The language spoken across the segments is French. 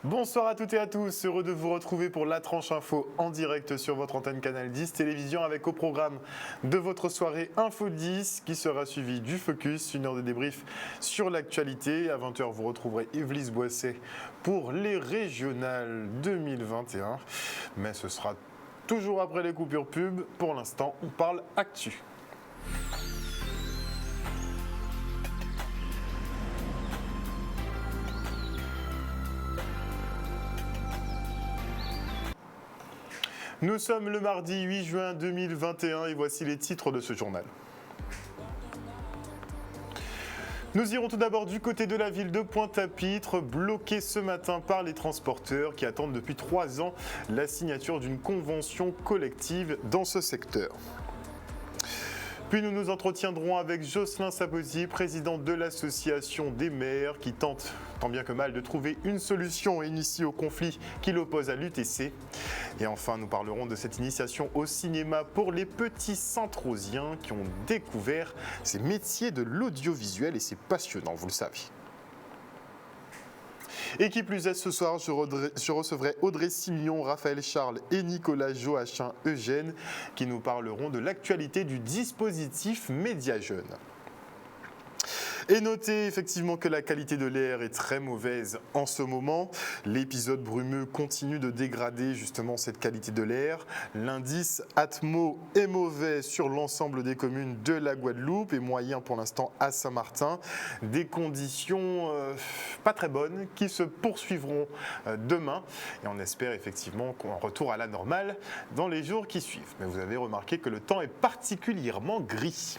Bonsoir à toutes et à tous, heureux de vous retrouver pour la tranche info en direct sur votre antenne Canal 10 Télévision avec au programme de votre soirée Info 10 qui sera suivie du Focus, une heure de débrief sur l'actualité. À 20h, vous retrouverez Yves Boisset pour les régionales 2021. Mais ce sera toujours après les coupures pub. Pour l'instant, on parle actu. Nous sommes le mardi 8 juin 2021 et voici les titres de ce journal. Nous irons tout d'abord du côté de la ville de Pointe-à-Pitre, bloquée ce matin par les transporteurs qui attendent depuis 3 ans la signature d'une convention collective dans ce secteur. Puis nous nous entretiendrons avec Jocelyn Sabotier, président de l'association des maires, qui tente tant bien que mal de trouver une solution initiée au conflit qui l'oppose à l'UTC. Et enfin, nous parlerons de cette initiation au cinéma pour les petits Saint-Rosiens qui ont découvert ces métiers de l'audiovisuel et c'est passionnant, vous le savez. Et qui plus est, ce soir, je recevrai Audrey Simion, Raphaël Charles et Nicolas Joachim Eugène qui nous parleront de l'actualité du dispositif Média Jeunes. Et notez effectivement que la qualité de l'air est très mauvaise en ce moment. L'épisode brumeux continue de dégrader justement cette qualité de l'air. L'indice Atmo est mauvais sur l'ensemble des communes de la Guadeloupe et moyen pour l'instant à Saint-Martin. Des conditions pas très bonnes qui se poursuivront demain. Et on espère effectivement qu'on retourne à la normale dans les jours qui suivent. Mais vous avez remarqué que le temps est particulièrement gris.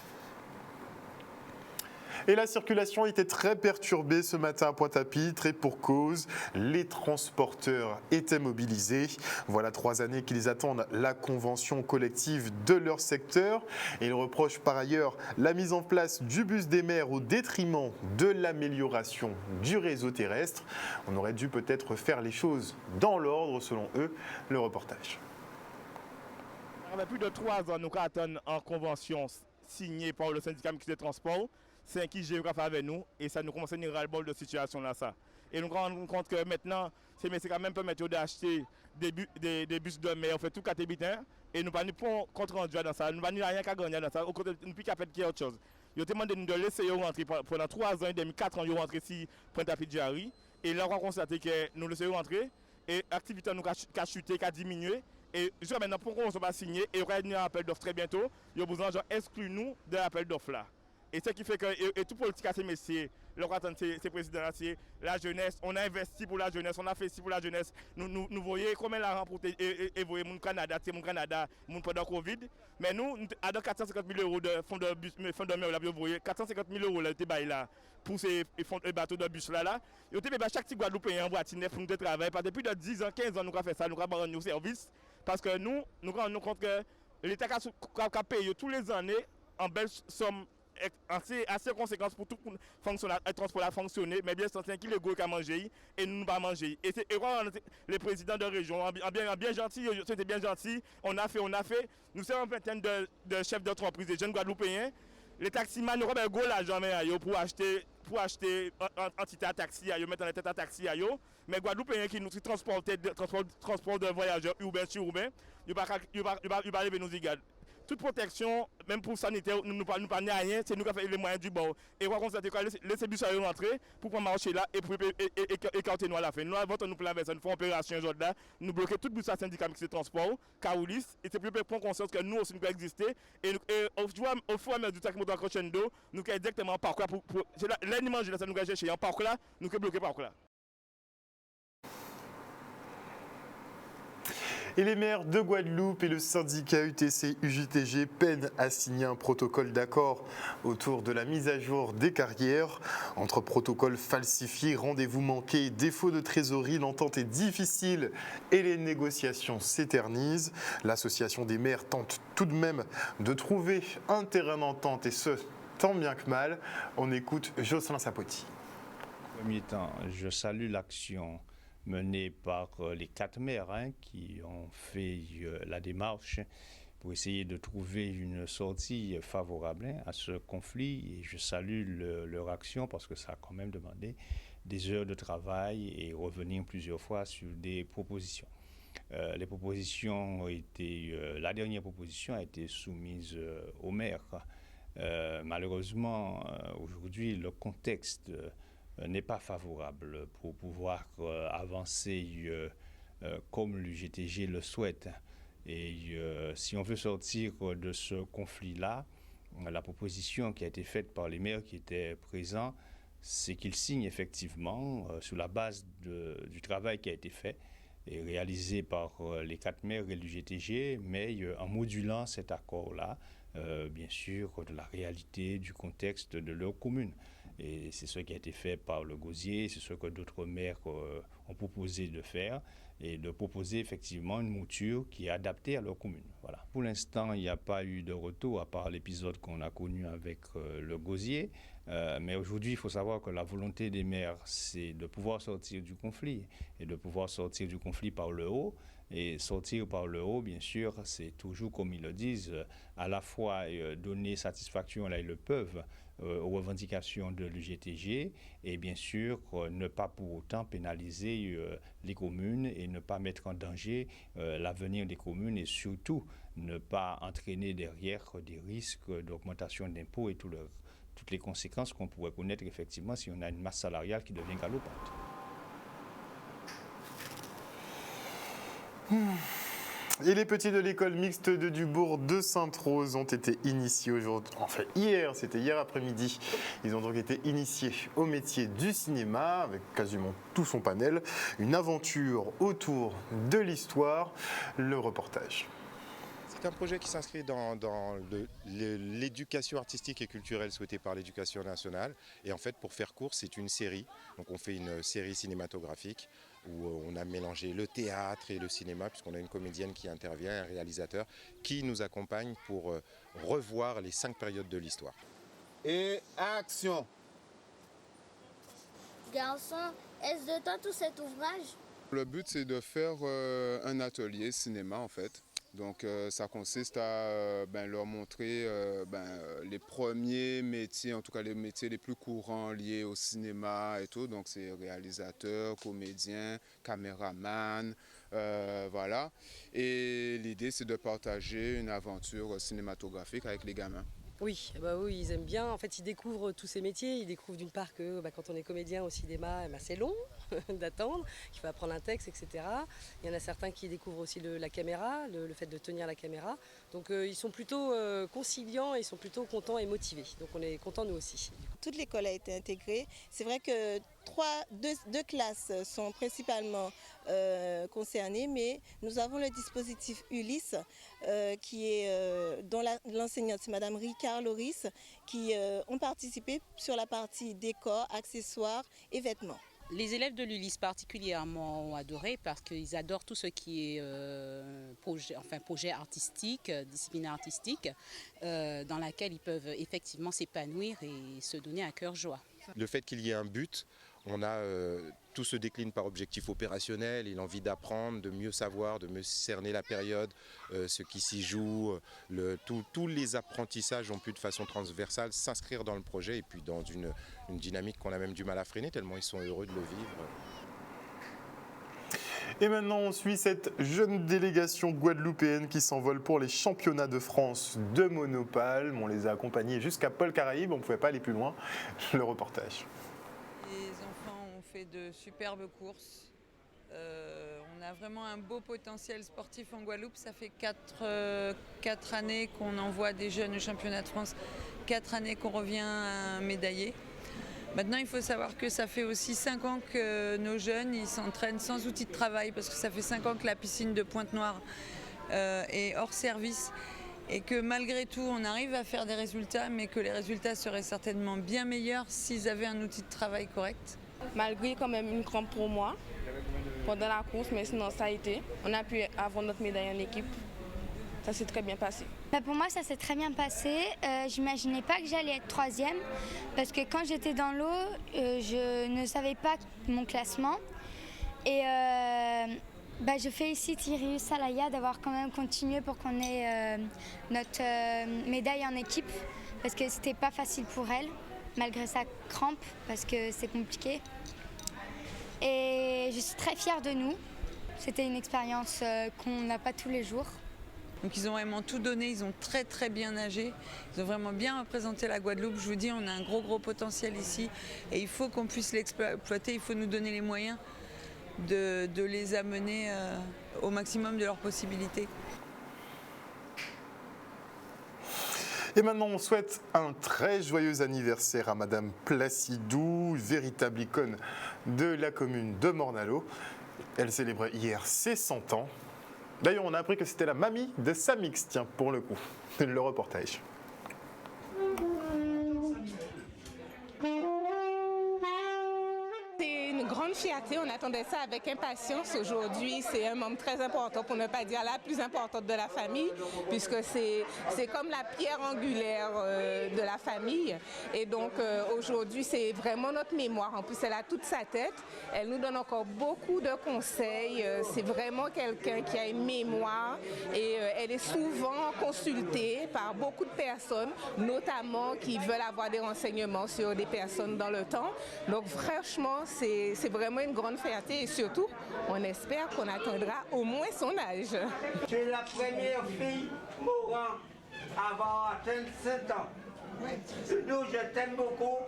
Et la circulation était très perturbée ce matin à Pointe-à-Pitre et pour cause, les transporteurs étaient mobilisés. Voilà 3 années qu'ils attendent la convention collective de leur secteur. Et ils reprochent par ailleurs la mise en place du bus des maires au détriment de l'amélioration du réseau terrestre. On aurait dû peut-être faire les choses dans l'ordre selon eux. Le reportage. Ça fait plus de 3 ans nous attendons en convention signée par le syndicat mixte de transport. C'est qui géographe avec nous et ça nous commence à nous ras-le-bol de situation là ça. Et nous nous rendons compte que maintenant, ces messieurs quand même permettent d'acheter des bus de mer, on fait tout catébitin et nous pas nous prenons compte rendu dans ça, nous pas rien qu'à gagner dans ça, au côté nous plus qu'à faire autre chose. Ils ont demandé de nous laisser rentrer pendant 3 ans et demi, 4 ans, ils rentrer ici Pointe-à-Pitre Jari et là on a constaté que nous laissons rentrer et l'activité nous a chuté, a diminué. Et jusqu'à maintenant, pourquoi on ne s'est pas signé et on va venir un appel d'offres très bientôt, ils ont besoin d'exclure nous de l'appel d'offres là. Et ce qui fait que, et tout politique à ces messieurs, le attendre ces présidents-là, c'est la jeunesse, on a investi pour la jeunesse, on a fait ci pour la jeunesse. Nous voyons combien la remporté et voyez mon Canada, c'est mon Canada, mon pendant Covid. Mais nous, à 450 000 euros de fonds de bus, fonds de mer, vous voyez, 450 000 euros là, là, pour ces bateaux de bus là. Et chaque petit Guadeloupéen en voiture neuf pour nous travailler. Depuis de 10 ans, 15 ans, nous avons fait ça, nous avons rendu nos services. Parce que nous nous rendons compte que l'État a payé tous les années en belle somme assez conséquences pour tout le transport à fonctionner, mais bien sûr, c'est qui le gros qui a mangé et nous ne pas manger. Et c'est les présidents de région, bien gentil, c'était bien gentil, on a fait. Nous sommes une vingtaine de chefs d'entreprise, des jeunes Guadeloupéens. Les taximans nous ont gros l'argent pour acheter entité à taxi, mettre en tête à taxi. Mais Guadeloupéens qui nous transportent transport de voyageurs urbains sur urbains, ils ne vont pas arriver nous y garder. Toute protection, même pour sanitaire, nous ne parlons rien, c'est nous qui avons les moyens du bord. Et on va constater que laisser bus rentrer pour prendre marcher là et pour écarter nous à la fin. Nous avons nous plan nous faisons opération aujourd'hui là, nous bloquons tout bus à syndicat mixte de transport, Caroulis, et c'est plus prendre conscience que nous aussi nous pouvons exister. Et au fur et à mesure du temps qui crescendo, nous pouvons directement par là pour l'animal là, ça nous chercher en parc là, nous pouvons bloquer par là. Et les maires de Guadeloupe et le syndicat UTC-UJTG peinent à signer un protocole d'accord autour de la mise à jour des carrières. Entre protocoles falsifiés, rendez-vous manqués, défaut de trésorerie, l'entente est difficile et les négociations s'éternisent. L'association des maires tente tout de même de trouver un terrain d'entente et ce, tant bien que mal. On écoute Jocelyn Sabotier. En premier temps, je salue l'action menée par les 4 maires qui ont fait la démarche pour essayer de trouver une sortie favorable à ce conflit. Et je salue leur action parce que ça a quand même demandé des heures de travail et revenir plusieurs fois sur des propositions. Les propositions ont été, la dernière proposition a été soumise au maire. Malheureusement, aujourd'hui, le contexte n'est pas favorable pour pouvoir avancer comme l'UGTG le souhaite. Et si on veut sortir de ce conflit-là, la proposition qui a été faite par les maires qui étaient présents, c'est qu'ils signent effectivement, sur la base du travail qui a été fait et réalisé par les 4 maires et l'UGTG, mais en modulant cet accord-là, bien sûr, de la réalité, du contexte de leur commune. Et c'est ce qui a été fait par le Gosier, c'est ce que d'autres maires ont proposé de faire, et de proposer effectivement une mouture qui est adaptée à leur commune. Voilà. Pour l'instant, il n'y a pas eu de retour, à part l'épisode qu'on a connu avec le Gosier. Mais aujourd'hui, il faut savoir que la volonté des maires, c'est de pouvoir sortir du conflit, et de pouvoir sortir du conflit par le haut. Et sortir par le haut, bien sûr, c'est toujours, comme ils le disent, à la fois donner satisfaction, là ils le peuvent, aux revendications de l'UGTG, et bien sûr ne pas pour autant pénaliser les communes et ne pas mettre en danger l'avenir des communes, et surtout ne pas entraîner derrière des risques d'augmentation d'impôts et toutes les conséquences qu'on pourrait connaître effectivement si on a une masse salariale qui devient galopante. Et les petits de l'école mixte de Dubourg de Sainte-Rose ont été initiés aujourd'hui, enfin hier, c'était hier après-midi. Ils ont donc été initiés au métier du cinéma avec quasiment tout son panel. Une aventure autour de l'histoire, le reportage. C'est un projet qui s'inscrit dans l'éducation artistique et culturelle souhaitée par l'éducation nationale. Et en fait, pour faire court, c'est une série. Donc on fait une série cinématographique où on a mélangé le théâtre et le cinéma, puisqu'on a une comédienne qui intervient, un réalisateur qui nous accompagne pour revoir les 5 périodes de l'histoire. Et action! Garçon, est-ce de toi tout cet ouvrage? Le but, c'est de faire un atelier cinéma, en fait. Donc ça consiste à leur montrer les premiers métiers, en tout cas les métiers les plus courants liés au cinéma et tout. Donc c'est réalisateur, comédien, caméraman, voilà. Et l'idée c'est de partager une aventure cinématographique avec les gamins. Oui, oui, ils aiment bien. En fait, ils découvrent tous ces métiers. Ils découvrent d'une part que quand on est comédien au cinéma, c'est long d'attendre, qu'il faut apprendre un texte, etc. Il y en a certains qui découvrent aussi la caméra, le fait de tenir la caméra. Donc ils sont plutôt conciliants, ils sont plutôt contents et motivés. Donc on est contents nous aussi. Toute l'école a été intégrée. C'est vrai que deux classes sont principalement concernées, mais nous avons le dispositif Ulysse dont l'enseignante c'est Madame Ricard Loris, qui ont participé sur la partie décor, accessoires et vêtements. Les élèves de l'Ulysse particulièrement ont adoré parce qu'ils adorent tout ce qui est projet artistique, discipline artistique, dans laquelle ils peuvent effectivement s'épanouir et se donner un cœur joie. Le fait qu'il y ait un but, tout se décline par objectif opérationnel et l'envie d'apprendre, de mieux savoir, de mieux cerner la période, ce qui s'y joue. Tous les apprentissages ont pu de façon transversale s'inscrire dans le projet et puis dans une dynamique qu'on a même du mal à freiner tellement ils sont heureux de le vivre. Et maintenant, on suit cette jeune délégation guadeloupéenne qui s'envole pour les championnats de France de monopalme. On les a accompagnés jusqu'à Paul Caraïbe, on ne pouvait pas aller plus loin. Le reportage. Les enfants ont fait de superbes courses. On a vraiment un beau potentiel sportif en Guadeloupe. Ça fait 4 années qu'on envoie des jeunes au championnat de France, 4 années qu'on revient à un médaillé. Maintenant, il faut savoir que ça fait aussi 5 ans que nos jeunes ils s'entraînent sans outils de travail parce que ça fait 5 ans que la piscine de Pointe-Noire est hors service et que malgré tout, on arrive à faire des résultats, mais que les résultats seraient certainement bien meilleurs s'ils avaient un outil de travail correct. Malgré quand même une crampe pour moi pendant la course, mais sinon ça a été. On a pu avoir notre médaille en équipe. Ça s'est très bien passé. Pour moi, ça s'est très bien passé. J'imaginais pas que j'allais être 3e parce que quand j'étais dans l'eau, je ne savais pas mon classement. Et je félicite Iris Salaya d'avoir quand même continué pour qu'on ait notre médaille en équipe parce que c'était pas facile pour elle, malgré sa crampe, parce que c'est compliqué. Et je suis très fière de nous. C'était une expérience qu'on n'a pas tous les jours. Donc ils ont vraiment tout donné, ils ont très très bien nagé, ils ont vraiment bien représenté la Guadeloupe. Je vous dis, on a un gros potentiel ici et il faut qu'on puisse l'exploiter, il faut nous donner les moyens de les amener au maximum de leurs possibilités. Et maintenant, on souhaite un très joyeux anniversaire à Madame Placidou, véritable icône de la commune de Morne-à-l'Eau. Elle célébrait hier ses 100 ans. D'ailleurs, on a appris que c'était la mamie de Samix, tiens, pour le coup. Le reportage. C'est une grande fierté, on attendait ça avec impatience. Aujourd'hui, c'est un membre très important, pour ne pas dire la plus importante de la famille, puisque c'est comme la pierre angulaire de la famille. Et donc aujourd'hui, c'est vraiment notre mémoire. En plus, elle a toute sa tête. Elle nous donne encore beaucoup de conseils. C'est vraiment quelqu'un qui a une mémoire et elle est souvent consultée par beaucoup de personnes, notamment qui veulent avoir des renseignements sur des personnes dans le temps. Donc franchement, c'est vraiment une grande fierté et surtout, on espère qu'on atteindra au moins son âge. Tu es la première fille mourant à avoir atteint 7 ans. Donc je t'aime beaucoup.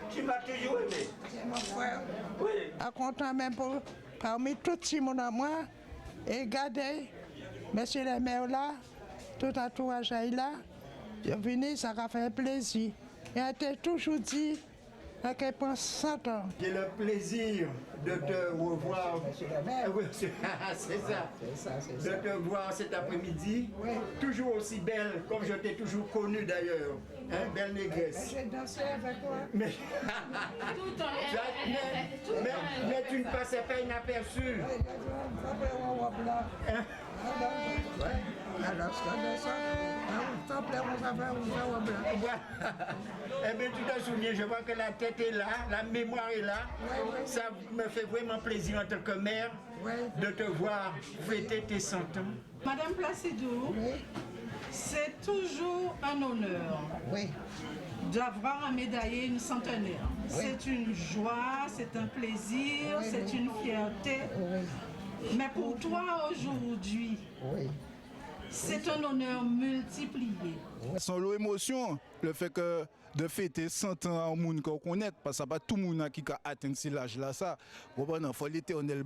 Tu m'as toujours aimé. C'est mon frère. Oui. À content même parmi tout le monde à moi. Et regardez, monsieur le maire là, tout entourage là, je venu, ça a fait plaisir. Et on t'a toujours dit qu'elle pense 100 ans. J'ai le plaisir de te revoir. C'est ça. De te voir cet après-midi. Oui. Toujours aussi belle, comme je t'ai toujours connue d'ailleurs. Hein, belle négresse. J'ai dansé avec toi. Mais tu ne passais pas inaperçu. Eh bien, tu te souviens, je vois que la tête est là, la mémoire est là. Ça me fait vraiment plaisir en tant que mère de te voir fêter tes 100 ans. Madame Placidou, c'est toujours un honneur d'avoir à médailler une centenaire. C'est une joie, c'est un plaisir, c'est une fierté. Mais pour toi aujourd'hui, c'est un honneur multiplié. Sans l'émotion, le fait que de fêter 100 ans en monde qu'on connaît, parce que pas tout le monde qui a atteint cet âge-là, ça. Il faut l'éternel,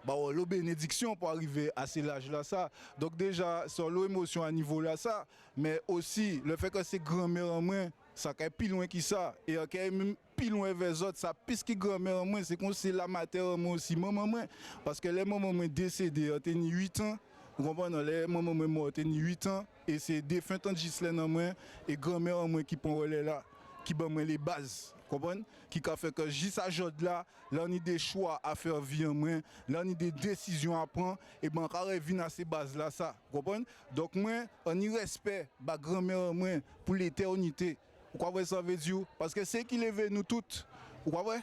la bénédiction pour arriver à cet âge-là, ça. Donc déjà, sans l'émotion à niveau là, ça, mais aussi le fait que c'est grand-mère en moins, ça qui est plus loin que ça, et qui est même plus loin vers les autres, ça, puisque grand-mère en moins, c'est qu'on sait la matière en moins aussi, maman moins, parce que les mamans moins décédés, ont tenu 8 ans. Vous comprenez, les mamans mortes ont 8 ans et c'est défunt en Ghislaine en moins et grand-mère en moins qui prend relais là, qui prend les bases. Vous comprenez? Qui a fait que juste à jour là, là on a des choix à faire vivre en moins, là on a des décisions à prendre et ben on revient à ces bases là ça. Vous comprenez? Donc moi, on y respect ma grand-mère en moins pour l'éternité. Vous comprenez ça veut dire? Parce que c'est qui lève nous toutes. Vous comprenez?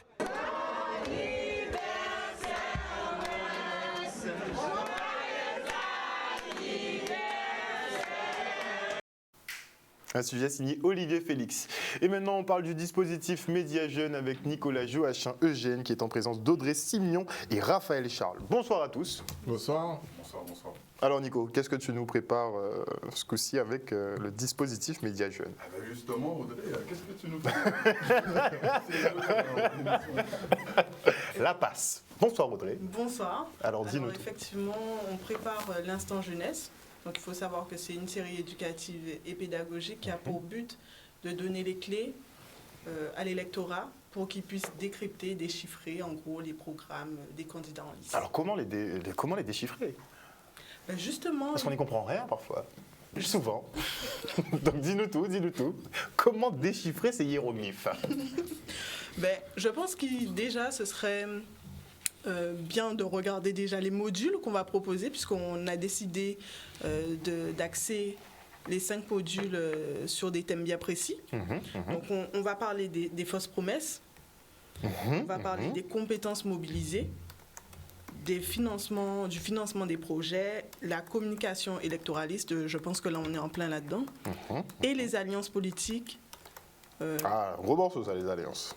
Un sujet signé Olivier Félix. Et maintenant, on parle du dispositif Média Jeunes avec Nicolas Joachim Eugène qui est en présence d'Audrey Simignon et Raphaël Charles. Bonsoir à tous. Bonsoir. Alors Nico, qu'est-ce que tu nous prépares ce coup-ci avec le dispositif Média Jeunes? Justement, Audrey, qu'est-ce que tu nous prépares? La passe. Bonsoir Audrey. Bonsoir. Alors dis-nous tout. Effectivement, on prépare l'Instant Jeunesse. Donc il faut savoir que c'est une série éducative et pédagogique qui a pour but de donner les clés à l'électorat pour qu'ils puissent décrypter, déchiffrer en gros les programmes des candidats en liste. Alors comment les déchiffrer? Justement... Parce qu'on n'y comprend rien parfois. Souvent. Donc dis-nous tout. Comment déchiffrer ces hiéroglyphes? Je pense que déjà ce serait... bien de regarder déjà les modules qu'on va proposer puisqu'on a décidé d'axer les 5 modules sur des thèmes bien précis. Donc on va parler des fausses promesses, on va parler des compétences mobilisées, du financement des projets, la communication électoraliste, je pense que là on est en plein là-dedans, et les alliances politiques. Gros morceau ça, les alliances.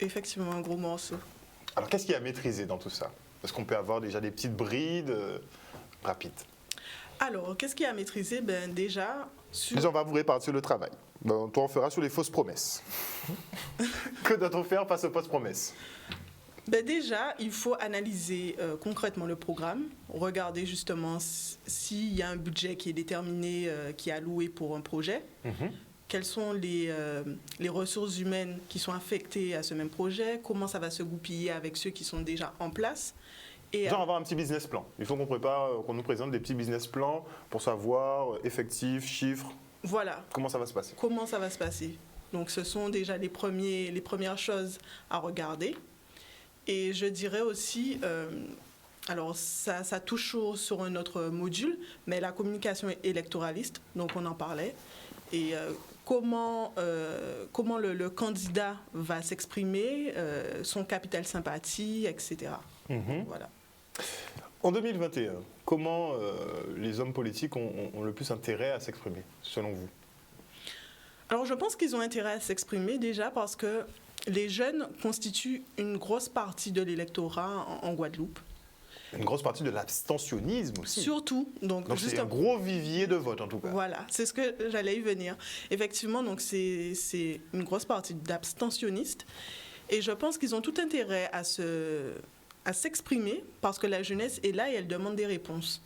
Effectivement, un gros morceau. Alors, qu'est-ce qu'il y a à maîtriser dans tout ça? Est-ce qu'on peut avoir déjà des petites brides rapides? Alors, qu'est-ce qu'il y a à maîtriser? Déjà, on va vous répartir le travail. Toi, on fera sur les fausses promesses. Que doit-on faire face aux fausses promesses? Déjà, il faut analyser concrètement le programme, regarder justement s'il y a un budget qui est déterminé, qui est alloué pour un projet, quelles sont les ressources humaines qui sont affectées à ce même projet, comment ça va se goupiller avec ceux qui sont déjà en place. Et avoir un petit business plan. Il faut qu'on nous présente des petits business plans pour savoir effectifs, chiffres. Voilà. Comment ça va se passer? Comment ça va se passer. Donc ce sont déjà les premières choses à regarder. Et je dirais aussi, alors ça touche sur un autre module, mais la communication électoraliste, donc on en parlait, et comment le candidat va s'exprimer, son capital sympathie, etc. Voilà. En 2021, comment les hommes politiques ont le plus intérêt à s'exprimer, selon vous? Alors je pense qu'ils ont intérêt à s'exprimer déjà parce que les jeunes constituent une grosse partie de l'électorat en Guadeloupe. Une grosse partie de l'abstentionnisme aussi. Surtout. Donc c'est un gros vivier de vote en tout cas. Voilà, c'est ce que j'allais y venir. Effectivement, donc c'est une grosse partie d'abstentionnistes. Et je pense qu'ils ont tout intérêt à s'exprimer parce que la jeunesse est là et elle demande des réponses.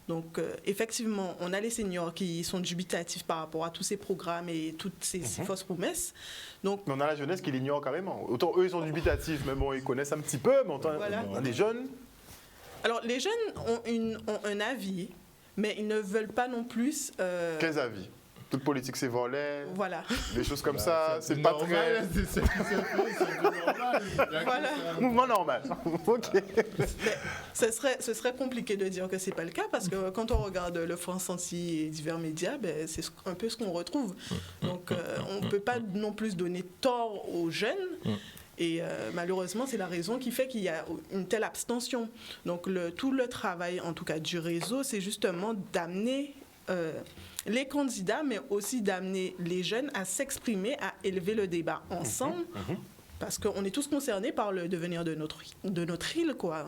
Donc, effectivement, on a les seniors qui sont dubitatifs par rapport à tous ces programmes et toutes ces fausses promesses. Donc, mais on a la jeunesse qui l'ignore carrément. Autant eux, ils sont dubitatifs, mais bon, ils connaissent un petit peu, mais on a des jeunes. Alors, les jeunes ont un avis, mais ils ne veulent pas non plus... Quels avis? Toute politique, c'est volet. Voilà. Des choses comme ça, c'est pas très... C'est normal. Voilà. Mouvement normal. OK. Ce serait compliqué de dire que c'est pas le cas parce que quand on regarde le Front Senti et divers médias, c'est un peu ce qu'on retrouve. Donc, on ne peut pas non plus donner tort aux jeunes. Et malheureusement, c'est la raison qui fait qu'il y a une telle abstention. Donc, tout le travail, en tout cas du réseau, c'est justement d'amener... les candidats, mais aussi d'amener les jeunes à s'exprimer, à élever le débat ensemble, parce qu'on est tous concernés par le devenir de notre île, quoi.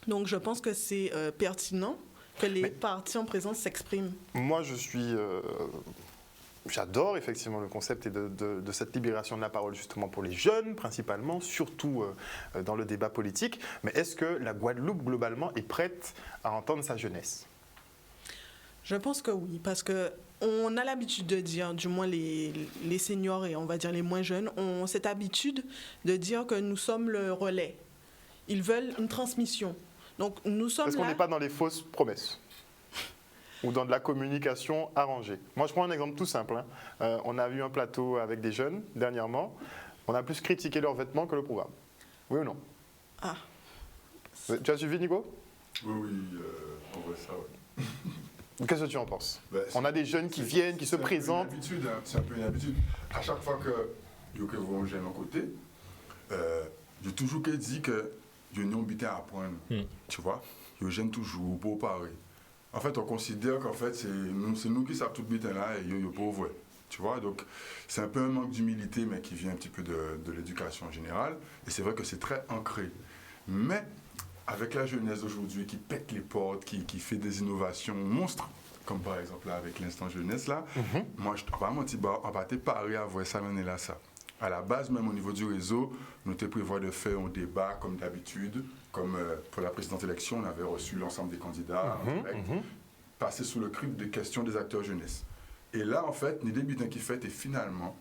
Donc, je pense que c'est pertinent que les partis en présence s'expriment. Moi, j'adore effectivement le concept de cette libération de la parole justement pour les jeunes, principalement, surtout dans le débat politique. Mais est-ce que la Guadeloupe, globalement, est prête à entendre sa jeunesse ? Je pense que oui, parce qu'on a l'habitude de dire, du moins les seniors et on va dire les moins jeunes, ont cette habitude de dire que nous sommes le relais. Ils veulent une transmission. Donc nous sommes Est-ce qu'on n'est pas dans les fausses promesses ou dans de la communication arrangée? Moi, je prends un exemple tout simple. On a vu un plateau avec des jeunes dernièrement. On a plus critiqué leurs vêtements que le programme. Oui ou non? Ah. Tu as suivi, Nico? Oui, on voit ça, oui. Qu'est-ce que tu en penses? On a des jeunes qui viennent, qui se présentent. C'est un peu une habitude. À chaque fois que vous avez un côté, j'ai toujours dit que je n'ai pas à apprendre. Tu vois? Je gêne toujours pour parler. En fait, on considère qu'en fait, c'est nous qui savons tout le là et yo pauvre. Tu vois? Donc, c'est un peu un manque d'humilité, mais qui vient un petit peu de l'éducation en général. Et c'est vrai que c'est très ancré. Mais avec la jeunesse d'aujourd'hui qui pète les portes, qui fait des innovations monstres, comme par exemple là, avec l'instant jeunesse, là, moi, on va te parler à voir ça l'année là, ça. À la base, même au niveau du réseau, nous te prévoit de faire un débat comme d'habitude, comme pour la précédente élection, on avait reçu l'ensemble des candidats, passer sous le crible des questions des acteurs jeunesse. Et là, en fait, les débutants qui fait, et finalement,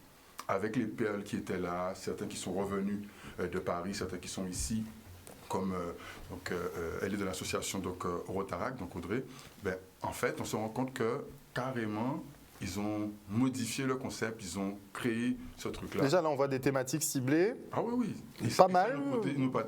avec les perles qui étaient là, certains qui sont revenus de Paris, certains qui sont ici, comme elle est de l'association Rotarac, donc Audrey, en fait, on se rend compte que carrément, ils ont modifié le concept, ils ont créé ce truc-là. Déjà, là, on voit des thématiques ciblées. Ah oui. Pas mal.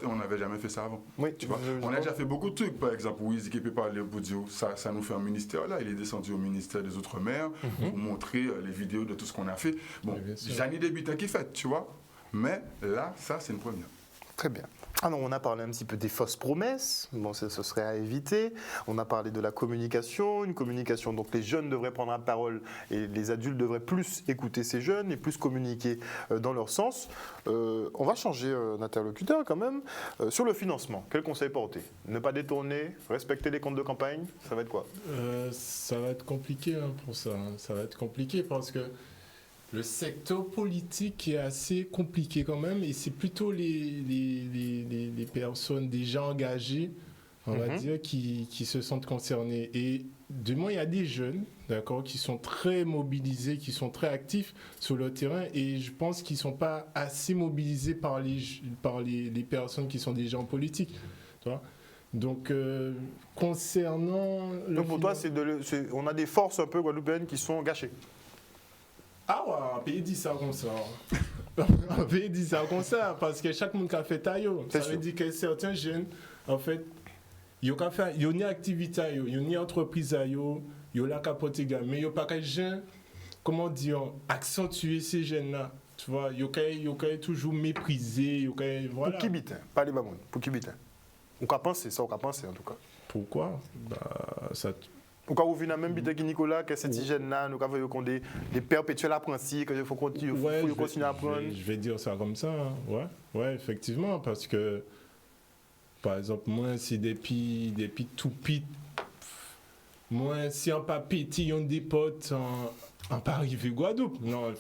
On n'avait jamais fait ça avant. Oui, tu vois. On a déjà fait beaucoup de trucs. Par exemple, Wiz qui peut parler au Boudio, ça nous fait un ministère. Là, il est descendu au ministère des Outre-mer pour montrer les vidéos de tout ce qu'on a fait. Bon, j'en ai des butins qui fait, tu vois. Mais là, ça, c'est une première. Très bien. Alors, on a parlé un petit peu des fausses promesses, bon, ce serait à éviter. On a parlé de la communication, une communication, donc les jeunes devraient prendre la parole et les adultes devraient plus écouter ces jeunes et plus communiquer dans leur sens. On va changer d'interlocuteur quand même. Sur le financement, quel conseil porter? Ne pas détourner, respecter les comptes de campagne, ça va être quoi? Ça va être compliqué pour ça. Ça va être compliqué parce que le secteur politique est assez compliqué quand même et c'est plutôt les personnes déjà engagées, on va dire, qui se sentent concernées. Et du moins, il y a des jeunes, d'accord, qui sont très mobilisés, qui sont très actifs sur le terrain et je pense qu'ils ne sont pas assez mobilisés par les personnes qui sont déjà en politique. Tu vois. Donc, concernant... Donc pour toi, on a des forces un peu guadeloupéennes qui sont gâchées. Ah ouais, on peut dire ça comme ça. On peut dire ça comme ça, parce que chaque monde qui a fait taillot. Ça veut dire que certains jeunes, en fait, ils ont une activité, ils ont une entreprise, ils ont la capote, mais ils n'ont pas qu'un jeune, comment dire, accentuer ces jeunes-là. Tu vois, ils ont toujours méprisé, voilà. Pour qui bite, pas les mamans, pour qui bite. On peut penser ça, on peut penser en tout cas. Pourquoi? Ça... Pourquoi vous venez même bite qui Nicolas, que cette hygiène-là, nous avons des perpétuels apprentis, qu'il faut continuer à apprendre. Je vais dire ça comme ça, hein. Ouais, effectivement, parce que, par exemple, moi, c'est depuis tout petit, moi, si on pas petit, on des potes, on pas arrivé Guadeloupe. Non,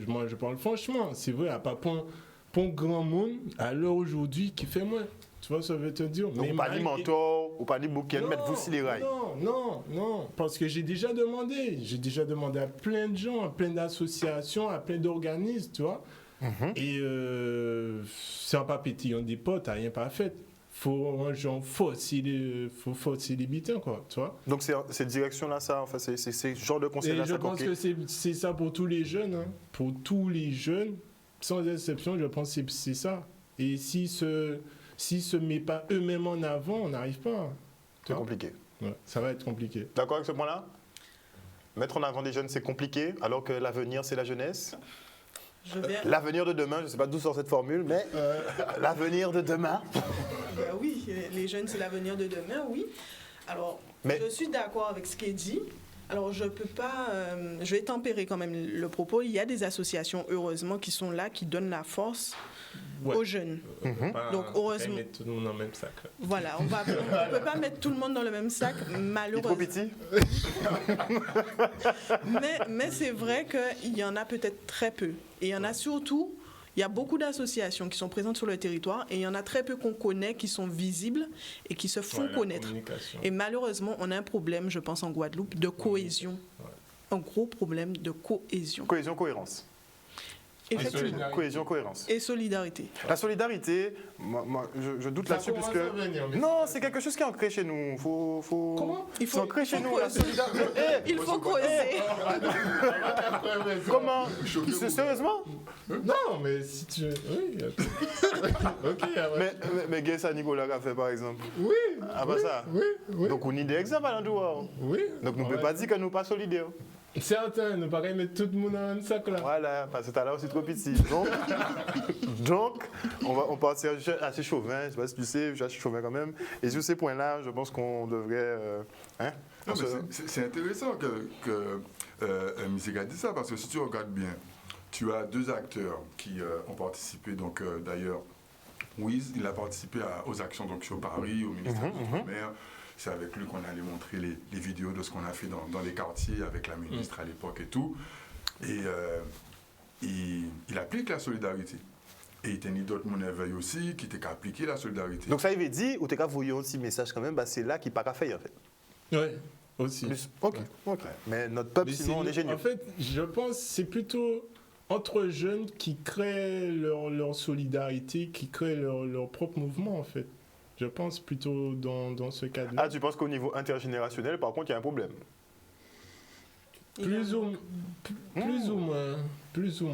moi, je parle franchement, c'est vrai, à pas pour grand monde, à l'heure aujourd'hui, qui fait moins. Tu vois, ça veut te dire. Donc, pas ni mentor, ou pas ni bouquin, mettre vous si les rails. Non, parce que j'ai déjà demandé à plein de gens, à plein d'associations, à plein d'organismes, tu vois. Et c'est un pas pétillant des potes, rien pas fait. Faut aussi les bitins, quoi, tu vois. Donc, c'est cette direction-là, ça, enfin, c'est ce genre de conseil-là. Et je pense que c'est ça pour tous les jeunes, hein. Pour tous les jeunes, sans exception, je pense que c'est ça. Et s'ils se mettent pas eux-mêmes en avant, on n'arrive pas. C'est compliqué. Ouais, ça va être compliqué. D'accord avec ce point-là? Mettre en avant des jeunes, c'est compliqué, alors que l'avenir, c'est la jeunesse. L'avenir de demain, je ne sais pas d'où sort cette formule, mais l'avenir de demain. Oui, les jeunes, c'est l'avenir de demain, oui. Alors, je suis d'accord avec ce qui est dit. Alors, je peux pas... je vais tempérer quand même le propos. Il y a des associations, heureusement, qui sont là, qui donnent la force aux jeunes. Donc, heureusement... mettre tout le monde dans le même sac. Là. Voilà, on ne peut pas mettre tout le monde dans le même sac, malheureusement. Il est trop petit. mais c'est vrai qu'il y en a peut-être très peu. Et il y en a surtout... Il y a beaucoup d'associations qui sont présentes sur le territoire et il y en a très peu qu'on connaît qui sont visibles et qui se font connaître. Et malheureusement, on a un problème, je pense, en Guadeloupe, de cohésion. Un gros problème de cohésion. Cohésion, cohérence. Effectivement. Cohésion, cohérence. Et solidarité. La solidarité, moi, je doute là-dessus puisque... Non, c'est quelque chose qui est ancré chez nous. Comment? C'est ancré chez nous, la solidarité. Il faut creuser. Comment? Sérieusement? Non, mais si tu... Oui. Ok. Mais qu'est-ce que Nicolas a fait, par exemple? Oui. Ah bah ça? Oui. Donc on a des exemples à l'endroit. Oui. Donc on ne peut pas dire que nous ne sommes pas solidaires. Certains, ne pas mettre tout le monde dans un sac là. Voilà, parce que tout à l'heure c'est trop petit. Donc on part assez chauvin, je ne sais pas si tu sais, je suis assez chauvin quand même. Et sur ces points-là, je pense qu'on devrait... c'est intéressant que Misek a dit ça, parce que si tu regardes bien, tu as deux acteurs qui ont participé, donc d'ailleurs, Wiz, il a participé aux actions donc, sur Paris, au ministère de l'Outre-mer. C'est avec lui qu'on allait montrer les vidéos de ce qu'on a fait dans les quartiers avec la ministre à l'époque et tout. Et il applique la solidarité. Et il tenait d'autres mon éveil aussi qui étaient qu'à appliquer la solidarité. Donc ça, il veut dire, ou t'es qu'à voyer un petit message quand même, bah, c'est là qu'il n'a pas qu'à faire en fait. Oui, aussi. Ok. Mais notre peuple, sinon, on est génial. En fait, je pense que c'est plutôt entre jeunes qui créent leur solidarité, qui créent leur propre mouvement en fait. Je pense plutôt dans ce cadre-là. Ah, tu penses qu'au niveau intergénérationnel, par contre, il y a un problème? Plus ou moins. Plus ou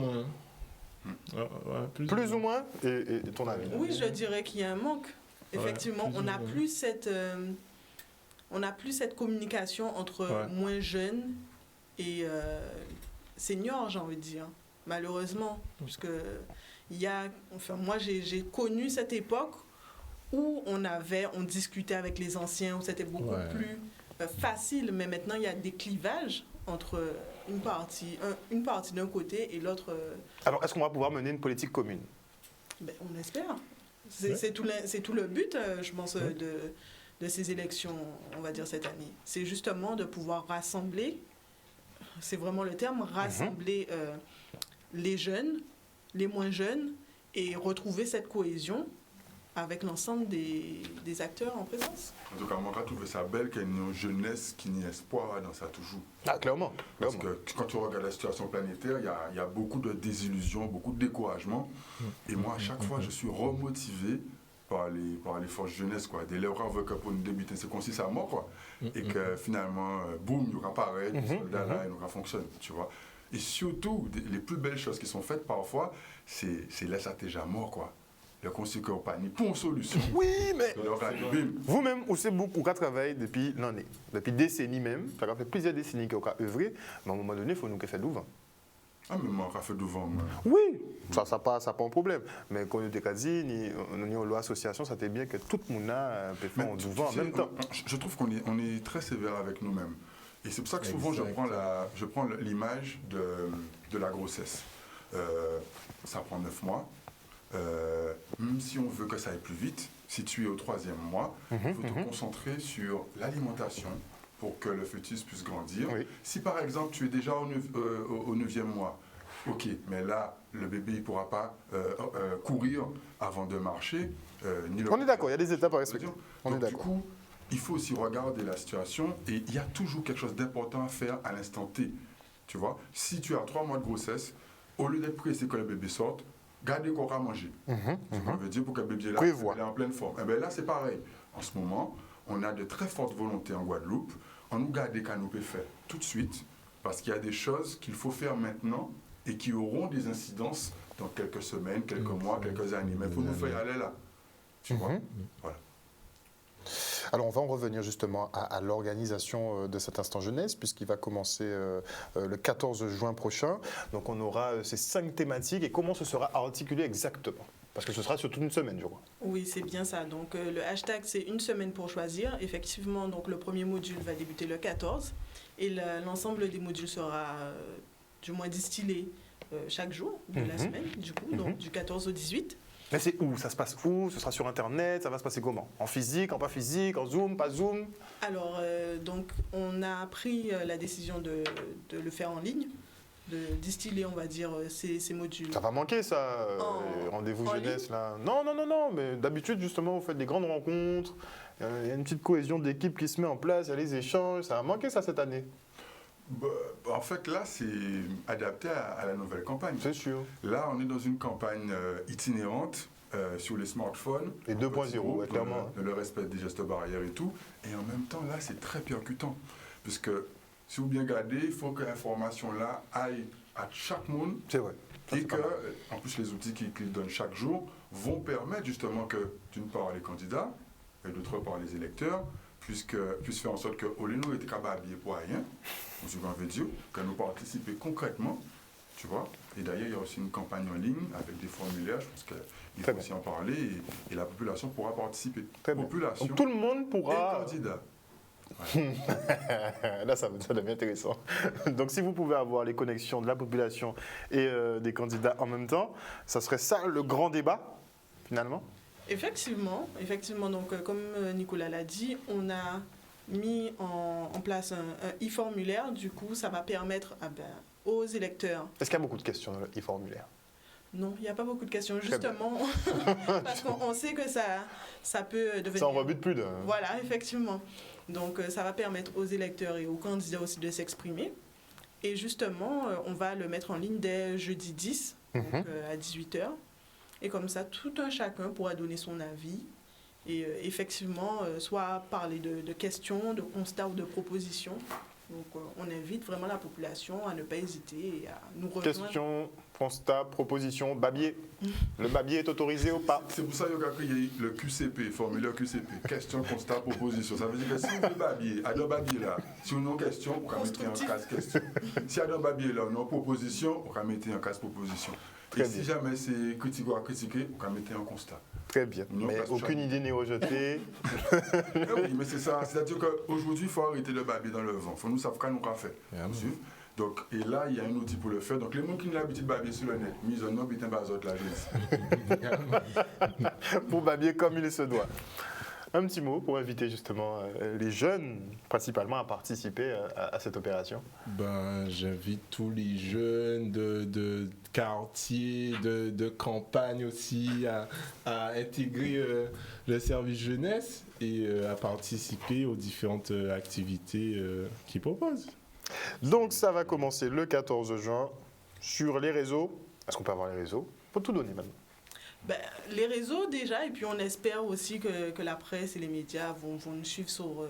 moins et ton avis? Oui, je dirais qu'il y a un manque. Effectivement, on n'a plus cette communication entre moins jeunes et seniors, j'ai envie de dire, malheureusement. Parce que moi, j'ai connu cette époque où on discutait avec les anciens, où c'était beaucoup plus facile, mais maintenant il y a des clivages entre une partie d'un côté et l'autre. Alors, est-ce qu'on va pouvoir mener une politique commune? On espère. C'est tout le but, je pense, de ces élections, on va dire, cette année. C'est justement de pouvoir rassembler, c'est vraiment le terme, rassembler les jeunes, les moins jeunes, et retrouver cette cohésion avec l'ensemble des acteurs en présence. En tout cas, moi, je trouve ça belle qu'il y ait une jeunesse qui n'y espoir dans ça toujours. Ah, clairement. Parce que quand tu regardes la situation planétaire, il y a beaucoup de désillusions, beaucoup de découragement. Et moi, à chaque fois, je suis remotivé par les forces jeunesse, quoi. Dès l'heure veut que pour nous débuter, c'est comme si ça mort, quoi. Et que finalement, boum, il y aura pareil, les soldats là, il y aura fonctionne, tu vois. Et surtout, les plus belles choses qui sont faites parfois, c'est laisse à tes gens morts, quoi. Le conséquent pas ni pour une solution. Oui, mais vous-même, vous savez beaucoup, vous travaillez depuis l'année, depuis décennies même. Ça fait plusieurs décennies que vous avez œuvré, mais à un moment donné, il faut nous faire devant. Ah, mais moi, on a fait devant. Oui, ça pas un problème. Mais quand on était quasi, ni l'association, ça c'était bien que tout le monde peut faire en devant en même temps. Je trouve qu'on est très sévère avec nous-mêmes. Et c'est pour ça que souvent, je prends l'image de la grossesse. Ça prend 9 mois. Même si on veut que ça aille plus vite, si tu es au 3e mois, il faut te concentrer sur l'alimentation pour que le fœtus puisse grandir. Si par exemple tu es déjà au 9e mois, ok, mais là le bébé ne pourra pas courir avant de marcher. On est d'accord, il y a des étapes à respecter. Donc du coup, il faut aussi regarder la situation et il y a toujours quelque chose d'important à faire à l'instant T. Tu vois, si tu as 3 mois de grossesse, au lieu d'être pressé que le bébé sorte, gardez qu'on va manger. Ça veut dire pour que le bébé là, il est en pleine forme. Et bien là, c'est pareil. En ce moment, on a de très fortes volontés en Guadeloupe. On nous garde des canopées faits tout de suite parce qu'il y a des choses qu'il faut faire maintenant et qui auront des incidences dans quelques semaines, quelques mois, quelques années. Mais il faut nous faire aller là. Tu vois? Voilà. Alors on va en revenir justement à l'organisation de cet instant jeunesse puisqu'il va commencer le 14 juin prochain. Donc on aura ces 5 thématiques et comment ce sera articulé exactement? Parce que ce sera sur toute une semaine, je crois. Oui, c'est bien ça. Donc le hashtag, c'est une semaine pour choisir. Effectivement, donc le premier module va débuter le 14 et l'ensemble des modules sera du moins distillé chaque jour de la semaine, du coup, donc du 14 au 18. Mais c'est où? Ça se passe où? Ce sera sur Internet? Ça va se passer comment? En physique, en pas physique, en Zoom, pas Zoom? Alors, donc, on a pris la décision de le faire en ligne, de distiller, on va dire, ces modules. Ça va manquer, ça, les rendez-vous jeunesse, là. Non, mais d'habitude, justement, vous faites des grandes rencontres, il y a une petite cohésion d'équipe qui se met en place, il y a les échanges, ça va manquer, ça, cette année? En fait, là, c'est adapté à la nouvelle campagne. C'est sûr. Là, on est dans une campagne itinérante sur les smartphones. Et 2.0, clairement. Le respect des gestes barrières et tout. Et en même temps, là, c'est très percutant. Puisque, si vous bien regardez, il faut que l'information-là aille à chaque monde. C'est vrai. Et que, en plus, les outils qu'ils donnent chaque jour vont permettre justement que, d'une part, les candidats, et d'autre part, les électeurs, puissent faire en sorte que, au lieu de nous être capables d'habiller pour rien, ce qu'on veut dire, que nous participer concrètement, tu vois. Et d'ailleurs, il y a aussi une campagne en ligne avec des formulaires, je pense qu'il faut aussi en parler, et la population pourra participer. Population. Donc, tout le monde pourra. Et candidats. Voilà. Là, ça devient intéressant. Donc, si vous pouvez avoir les connexions de la population et des candidats en même temps, ça serait ça le grand débat, finalement? Effectivement. Donc, comme Nicolas l'a dit, on a mis en place un e-formulaire. Du coup, ça va permettre aux électeurs... Est-ce qu'il y a beaucoup de questions dans le e-formulaire? Non, il n'y a pas beaucoup de questions, justement, parce qu'on sait que ça peut devenir... Ça en rebute plus de... Voilà, effectivement. Donc, ça va permettre aux électeurs et aux candidats aussi de s'exprimer. Et justement, on va le mettre en ligne dès jeudi 10, donc, à 18h. Et comme ça, tout un chacun pourra donner son avis et effectivement, soit parler de questions, de constats ou de propositions. Donc, on invite vraiment la population à ne pas hésiter et à nous rejoindre. Questions, constats, propositions, babier. Le babier est autorisé ou pas? C'est pour ça qu'il y a créé le QCP, formulaire QCP. Question, constat, proposition. Ça veut dire que si vous voulez babier, à deux babiers là, si vous avez une question, vous pouvez mettre en case question. Si à deux babiers là, on a une proposition, on va mettre en case proposition. Très si jamais c'est critiqué ou à critiquer, on peut mettre un constat. Très bien, mais aucune idée n'est rejetée. Oui, mais c'est ça. C'est-à-dire qu'aujourd'hui, il faut arrêter de baber dans le vent. Il faut nous savoir qu'on a fait. Donc, et là, il y a un outil pour le faire. Donc, les gens qui ont l'habitude de baber sur le net, ils ont non putain bazot là, pour baber comme il se doit. Un petit mot pour inviter justement les jeunes, principalement, à participer à cette opération. J'invite tous les jeunes de quartier, de campagne aussi à intégrer le service jeunesse et à participer aux différentes activités qu'ils proposent. Donc ça va commencer le 14 juin sur les réseaux. Est-ce qu'on peut avoir les réseaux? Il faut tout donner maintenant. Les réseaux déjà, et puis on espère aussi que la presse et les médias vont nous suivre sur...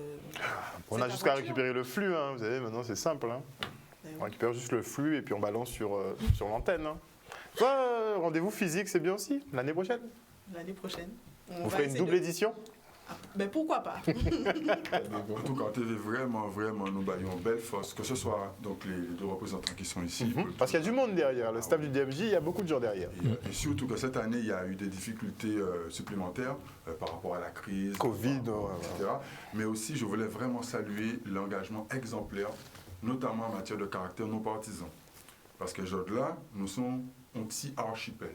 on a juste qu'à récupérer le flux, hein. Vous savez, maintenant c'est simple. Hein. On récupère juste le flux et puis on balance sur l'antenne. Hein. Rendez-vous physique, c'est bien aussi, l'année prochaine. L'année prochaine. Vous ferez une double édition? Pourquoi pas. En tout cas, en TV, vraiment, nous baillons belle force, que ce soit donc les deux représentants qui sont ici. Parce qu'il y a du monde derrière, le staff du DMJ, il y a beaucoup de gens derrière. Et surtout que cette année, il y a eu des difficultés supplémentaires par rapport à la crise, Covid, etc. Mais aussi, je voulais vraiment saluer l'engagement exemplaire, notamment en matière de caractère non partisan. Parce que là, nous sommes un petit archipel.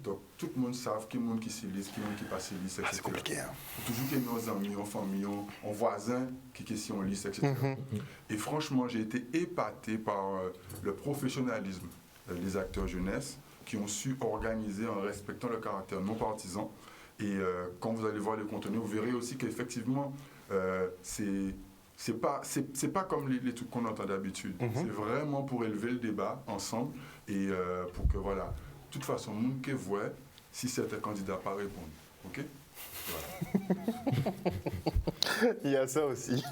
Donc, tout le monde sait qui est le monde qui s'y lise, qui est le monde qui passe liste, etc. C'est compliqué. Hein. Toujours qu'il y a nos amis, nos familles, nos voisins qui question liste, etc. Et franchement, j'ai été épaté par le professionnalisme des acteurs jeunesse qui ont su organiser en respectant le caractère non partisan. Et quand vous allez voir les contenus, vous verrez aussi qu'effectivement, c'est pas comme les trucs qu'on entend d'habitude. C'est vraiment pour élever le débat ensemble et pour que, voilà, de toute façon, nous qui voit si certains candidats pas répondent. OK? Voilà. Il y a ça aussi.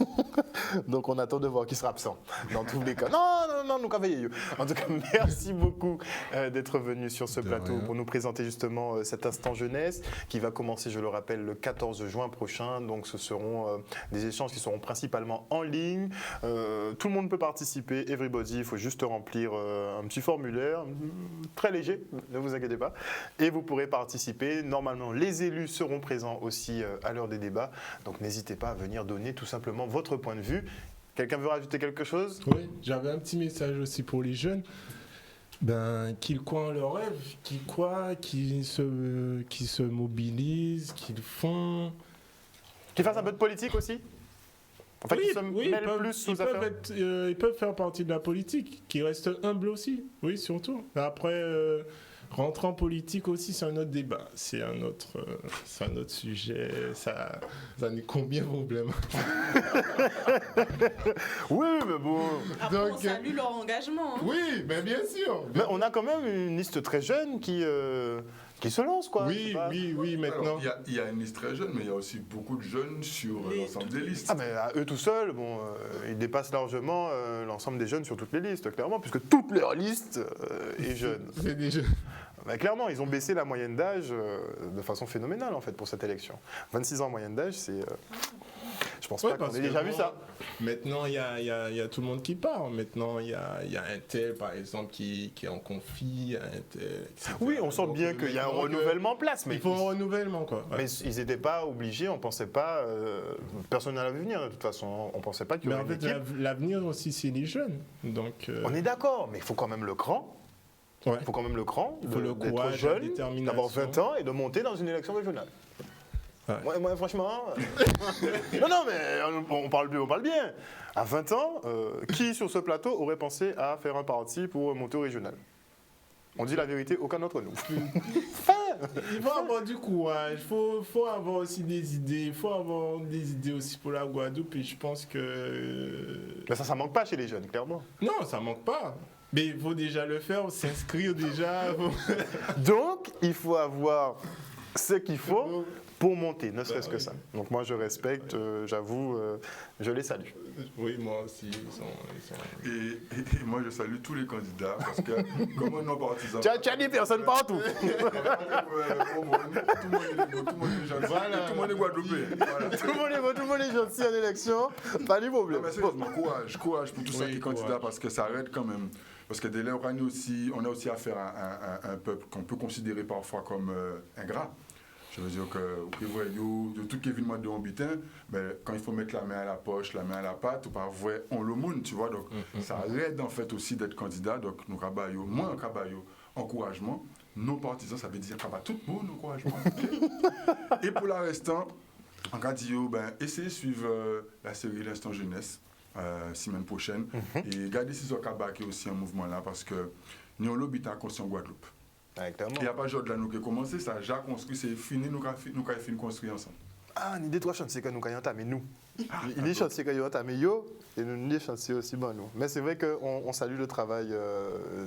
Donc on attend de voir qui sera absent dans tous les cas. Non, nous cavaliers. En tout cas, merci beaucoup d'être venu sur ce plateau pour nous présenter justement cet instant jeunesse qui va commencer, je le rappelle, le 14 juin prochain. Donc ce seront des échanges qui seront principalement en ligne. Tout le monde peut participer, everybody. Il faut juste remplir un petit formulaire, très léger, ne vous inquiétez pas. Et vous pourrez participer. Normalement, les élus seront présents aussi à l'heure des débats. Donc n'hésitez pas à venir donner tout simplement votre point de vue. Quelqu'un veut rajouter quelque chose? Oui, j'avais un petit message aussi pour les jeunes. Qu'ils croient en leurs rêves, qu'ils se mobilisent, qu'ils font... Qu'ils fassent un peu de politique aussi? En fait, oui, qu'ils se mêlent plus aux affaires. Ils peuvent faire partie de la politique, qu'ils restent humbles aussi, oui, surtout. Après... rentrer en politique aussi, c'est un autre débat, c'est un autre sujet, ça n'est combien de problèmes. Oui, mais bon. Après, on salue leur engagement. Hein. Oui, mais bien sûr. Mais on a quand même une liste très jeune qui se lance, quoi. Oui, maintenant. Alors, il y a une liste très jeune, mais il y a aussi beaucoup de jeunes sur l'ensemble des listes. Ah, mais à eux tout seuls, ils dépassent largement l'ensemble des jeunes sur toutes les listes, clairement, puisque toute leur liste est jeune. C'est des jeunes. Bah, clairement, ils ont baissé la moyenne d'âge de façon phénoménale, en fait, pour cette élection. 26 ans en moyenne d'âge, c'est... Je pense pas qu'on ait déjà vu ça. Maintenant, il y a tout le monde qui part. Maintenant, il y a un tel, par exemple, qui est en conflit. Un tel, oui, on sent bien qu'il y a un renouvellement en place. Mais il faut un renouvellement, quoi. Ouais. Mais ils n'étaient pas obligés, on ne pensait pas... personne n'allait venir, de toute façon. On ne pensait pas qu'il y aurait une équipe. L'avenir aussi, c'est les jeunes. Donc, on est d'accord, mais il faut quand même le cran. Il faut quand même le cran d'être jeune, d'avoir 20 ans et de monter dans une élection régionale. Ouais. Moi, franchement... non, mais on parle bien. À 20 ans, qui sur ce plateau aurait pensé à faire un parti pour monter au régional? On dit la vérité, aucun d'entre nous. Il faut avoir du courage, il faut avoir aussi des idées, il faut avoir des idées aussi pour la Guadeloupe et je pense que... Mais ça manque pas chez les jeunes, clairement. Non, ça manque pas. Mais il faut déjà le faire, s'inscrire déjà. Donc, il faut avoir ce qu'il faut pour monter, ne serait-ce que ça. Donc moi, je respecte, j'avoue, je les salue. Oui, moi aussi. Et moi, je salue tous les candidats parce que, comme on est partisans... Tu as des personnes partout. Tout le monde est guadeloupéen. Tout le monde est gentil en élection, pas de problème. Courage pour tous ceux qui sont candidats parce que ça aide quand même. Parce que dès lors, on a aussi affaire à un peuple qu'on peut considérer parfois comme ingrat. Je veux dire que de tout événement de Hombitin, ben, quand il faut mettre la main à la poche, la main à la pâte, ou par vrai, on le monde, tu vois. Donc, ça aide en fait aussi d'être candidat. Donc, nous cabayons, moi, en cabayons, encouragement. Nos partisans, ça veut dire qu'on va tout le monde, encouragement. Okay? Et pour l'instant, en cas de ben, essayez de suivre la série L'Instant Jeunesse, semaine prochaine. Et gardez ces cabas qui est aussi un mouvement là, parce que nous, l'habitat conscient Guadeloupe. Il n'y a pas de là nous qui commencé, ça a déjà construit, c'est fini, nous avons fini construire ensemble. Ah, ni des trois chantiers que nous avons entamé, nous. Il y a des chantiers que nous avons entamé, et nous des chantiers aussi, bon, nous. Mais c'est vrai qu'on salue le travail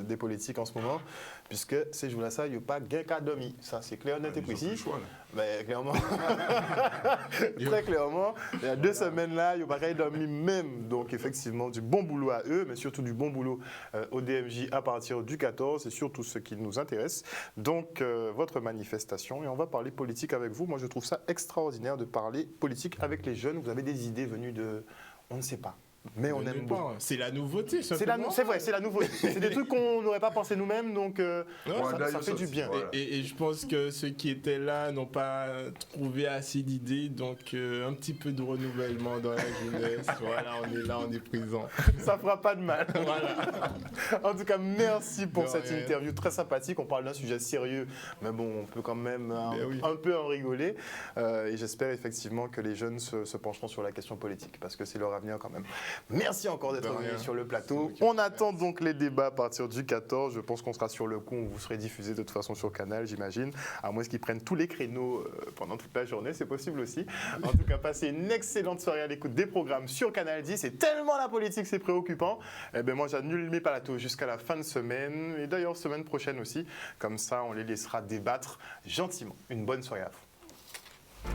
des politiques en ce moment, puisque ces jours-là, il n'y a pas gain qu'à dormir. Ça, c'est clair, net et précis. Mais clairement, très clairement, il y a 2 semaines là, il n'y a pas qu'à dormir même. Donc, effectivement, du bon boulot à eux, mais surtout du bon boulot au DMJ à partir du 14, c'est surtout ce qui nous intéresse. Donc, votre manifestation, et on va parler politique avec vous. Moi, je trouve ça extraordinaire de parler politique avec les jeunes. Vous avez des idées venues de... On ne sait pas. Mais on aime beaucoup. C'est la nouveauté, c'est vrai, c'est la nouveauté. C'est des trucs qu'on n'aurait pas pensé nous-mêmes, donc ça fait du bien. Voilà. Et je pense que ceux qui étaient là n'ont pas trouvé assez d'idées, donc un petit peu de renouvellement dans la jeunesse. Voilà, on est là, on est présent. Ça fera pas de mal. Voilà. En tout cas, merci pour cette interview très sympathique. On parle d'un sujet sérieux, mais bon, on peut quand même un peu en rigoler. Et j'espère effectivement que les jeunes se pencheront sur la question politique, parce que c'est leur avenir quand même. Merci encore d'être venu sur le plateau. On attend donc les débats à partir du 14. Je pense qu'on sera sur le coup. Vous serez diffusé de toute façon sur Canal, j'imagine. À moins qu'ils prennent tous les créneaux pendant toute la journée. C'est possible aussi. En tout cas, passez une excellente soirée à l'écoute des programmes sur Canal 10. Et tellement la politique, c'est préoccupant. Eh bien, moi, j'annule mes plateaux jusqu'à la fin de semaine. Et d'ailleurs, semaine prochaine aussi. Comme ça, on les laissera débattre gentiment. Une bonne soirée à vous.